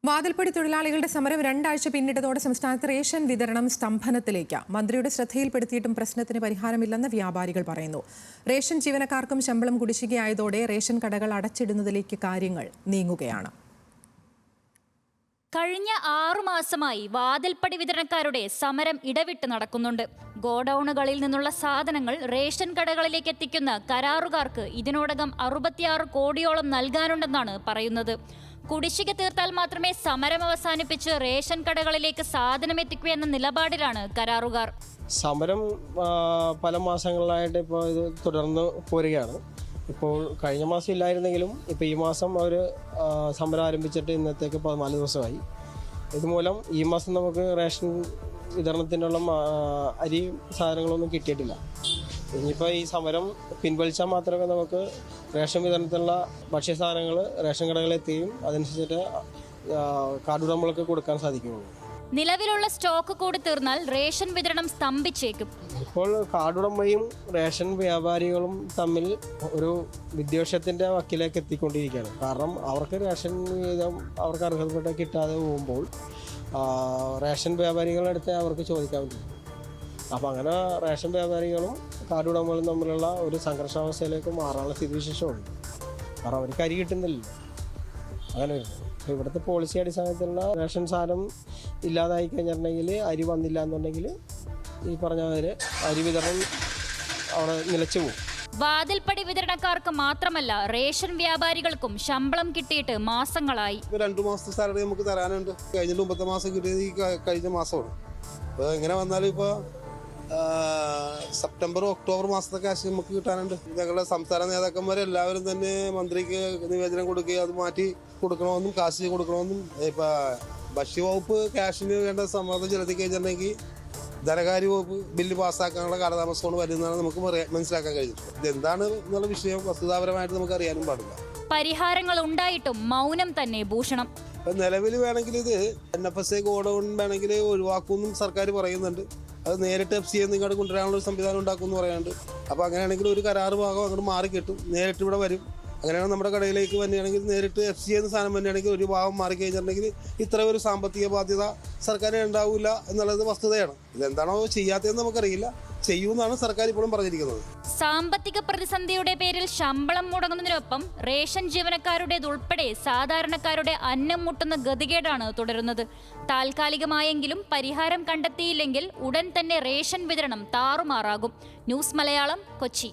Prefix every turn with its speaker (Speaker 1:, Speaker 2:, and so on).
Speaker 1: വാതിൽപ്പടി തൊഴിലാളികളുടെ സമരം 2 ആഴ്ച പിന്നിട്ടതോടെ സംസ്ഥാനത്ത് റേഷൻ വിതരണം സ്തംഭനത്തിലേക്ക്. മന്ത്രിയുടെ ശ്രദ്ധയിൽപ്പെടുത്തിയിട്ടും പ്രശ്നത്തിന് പരിഹാരമില്ലെന്ന് വ്യാപാരികൾ പറയുന്നു. റേഷൻ ജീവനക്കാർക്കും ശമ്പളം കുടിശ്ശികയായതോടെ റേഷൻ കടകൾ അടച്ചിടുന്നതിലേക്ക് കാര്യങ്ങൾ നീങ്ങുകയാണ്.
Speaker 2: കഴിഞ്ഞ 6 മാസമായി വാതിൽപ്പടി വിതരണക്കാരുടെ സമരം ഇടവിട്ട് നടക്കുന്നുണ്ട്. ഗോഡൌണുകളിൽ നിന്നുള്ള സാധനങ്ങൾ റേഷൻ കടകളിലേക്ക് എത്തിക്കുന്ന കരാറുകാർക്ക് ഇതിനോടകം 66 കോടിയോളം നൽകാനുണ്ടെന്നാണ് പറയുന്നത്. കുടിശ്ശിക തീർത്താൽ മാത്രമേ സമരം അവസാനിപ്പിച്ച് റേഷൻ കടകളിലേക്ക് സാധനം എത്തിക്കൂ എന്ന നിലപാടിലാണ് കരാറുകാർ.
Speaker 3: സമരം പല മാസങ്ങളിലായിട്ട് ഇപ്പോൾ ഇത് തുടർന്ന് പോരുകയാണ്. ഇപ്പോൾ കഴിഞ്ഞ മാസം ഇല്ലായിരുന്നെങ്കിലും ഇപ്പോൾ ഈ മാസം അവർ സമരം ആരംഭിച്ചിട്ട് ഇന്നത്തേക്ക് 14 ദിവസമായി. ഇതുമൂലം ഈ മാസം നമുക്ക് റേഷൻ വിതരണത്തിനുള്ള അരി സാധനങ്ങളൊന്നും കിട്ടിയിട്ടില്ല. ഇനിയിപ്പോൾ ഈ സമരം പിൻവലിച്ചാൽ മാത്രമേ നമുക്ക് റേഷൻ വിതരണത്തിനുള്ള ഭക്ഷ്യസാധനങ്ങൾ റേഷൻ കടകളിൽ എത്തുകയും അതനുസരിച്ചിട്ട് കാർഡുടമകൾക്ക് കൊടുക്കാൻ സാധിക്കുകയുള്ളൂ.
Speaker 2: നിലവിലുള്ള സ്റ്റോക്ക് കൂടി തീർന്നാൽ റേഷൻ വിതരണം സ്തംഭിച്ചേക്കും.
Speaker 3: ഇപ്പോൾ കാർഡുടമയും റേഷൻ വ്യാപാരികളും തമ്മിൽ ഒരു വിദ്വേഷത്തിൻ്റെ വക്കിലേക്ക് എത്തിക്കൊണ്ടിരിക്കുകയാണ്. കാരണം അവർക്ക് റേഷൻ വീതം അവർക്ക് അർഹതപ്പെട്ട കിട്ടാതെ പോകുമ്പോൾ റേഷൻ വ്യാപാരികളുടെ അടുത്ത് അവർക്ക് ചോദിക്കാൻ പറ്റും. അപ്പോൾ അങ്ങനെ റേഷൻ വ്യാപാരികളും കാർഡുടമകളും തമ്മിലുള്ള ഒരു സംഘർഷാവസ്ഥയിലേക്ക് മാറാനുള്ള സ്ഥിതിവിശേഷമുണ്ട്. കാരണം അവർക്ക് അരി കിട്ടുന്നില്ലല്ലോ. അങ്ങനെ വരുന്നത് ഇവിടുത്തെ പോളിസി അടിസ്ഥാനത്തിലുള്ള റേഷൻ സാധനം ഇല്ലാതായി കഴിഞ്ഞിട്ടുണ്ടെങ്കിൽ അരി വന്നില്ല എന്നുണ്ടെങ്കിൽ ഈ പറഞ്ഞ അരി വിതരണം അവിടെ നിലച്ചു പോകും.
Speaker 2: വാതിൽപ്പടി വിതരണക്കാർക്ക് മാത്രമല്ല റേഷൻ വ്യാപാരികൾക്കും ശമ്പളം കിട്ടിയിട്ട് മാസങ്ങളായി.
Speaker 4: 2 മാസത്തെ സാലറി നമുക്ക് തരാനുണ്ട്. കഴിഞ്ഞ മുമ്പത്തെ മാസം കിട്ടിയത് ഈ കഴിഞ്ഞ മാസമാണ്. അപ്പോൾ എങ്ങനെ വന്നാലും ഇപ്പോൾ സെപ്റ്റംബർ ഒക്ടോബർ മാസത്തെ കാശ് നമുക്ക് കിട്ടാനുണ്ട്. ഞങ്ങളുടെ സംസ്ഥാന നേതാക്കന്മാരെല്ലാവരും തന്നെ മന്ത്രിക്ക് നിവേദനം കൊടുക്കുകയും അത് മാറ്റി കൊടുക്കണമെന്നും കാശ് കൊടുക്കണമെന്നും ഇപ്പം ഭക്ഷ്യവകുപ്പ് ക്യാഷിന് വേണ്ട സമ്മർദ്ദം ചെലുത്തി കഴിഞ്ഞിട്ടുണ്ടെങ്കിൽ ധനകാര്യ വകുപ്പ് ബില്ല് പാസ്സാക്കാനുള്ള കാലതാമസമാണ് വരുന്നതാണ് നമുക്ക് മനസ്സിലാക്കാൻ കഴിഞ്ഞിട്ടുള്ളത്. ഇതെന്താണ് എന്നുള്ള വിഷയം വസ്തുതാപരമായിട്ട് നമുക്ക് അറിയാനും പാടില്ല.
Speaker 2: പരിഹാരങ്ങൾ ഉണ്ടായിട്ടും മൗനം തന്നെ ഭൂഷണം.
Speaker 4: നിലവിൽ വേണമെങ്കിൽ ഇത് NFSA ഗോഡൌൺ വേണമെങ്കിൽ ഒഴിവാക്കുമെന്നും സർക്കാർ പറയുന്നുണ്ട്. അത് നേരിട്ട് FCA ഇങ്ങോട്ട് കൊണ്ടുവരാനുള്ള ഒരു സംവിധാനം ഉണ്ടാക്കുമെന്ന് പറയാനുണ്ട്. അപ്പോൾ അങ്ങനെയാണെങ്കിൽ ഒരു കരാറ് ഭാഗം അങ്ങോട്ട് മാറി കിട്ടും, നേരിട്ട് ഇവിടെ വരും. അങ്ങനെയാണ് നമ്മുടെ കടയിലേക്ക് വരികയാണെങ്കിൽ നേരിട്ട് FCA എന്ന സാധനം വരികയാണെങ്കിൽ ഒരു ഭാഗം മാറിക്കഴിഞ്ഞിട്ടുണ്ടെങ്കിൽ ഇത്ര ഒരു സാമ്പത്തിക ബാധ്യത സർക്കാരിന് ഉണ്ടാവില്ല എന്നുള്ളത് വസ്തുതയാണ്. ഇതെന്താണോ ചെയ്യാത്തതെന്ന് നമുക്കറിയില്ല. ചെയ്യുമെന്നാണ് സർക്കാർ ഇപ്പോഴും പറഞ്ഞിരിക്കുന്നത്.
Speaker 2: സാമ്പത്തിക പ്രതിസന്ധിയുടെ പേരിൽ ശമ്പളം മുടങ്ങുന്നതിനൊപ്പം റേഷൻ ജീവനക്കാരുടേതുൾപ്പെടെ സാധാരണക്കാരുടെ അന്നം മുട്ടുന്ന ഗതികേടാണ് തുടരുന്നത്. താൽക്കാലികമായെങ്കിലും പരിഹാരം കണ്ടെത്തിയില്ലെങ്കിൽ ഉടൻ തന്നെ റേഷൻ വിതരണം താറുമാറാകും. ന്യൂസ് മലയാളം, കൊച്ചി.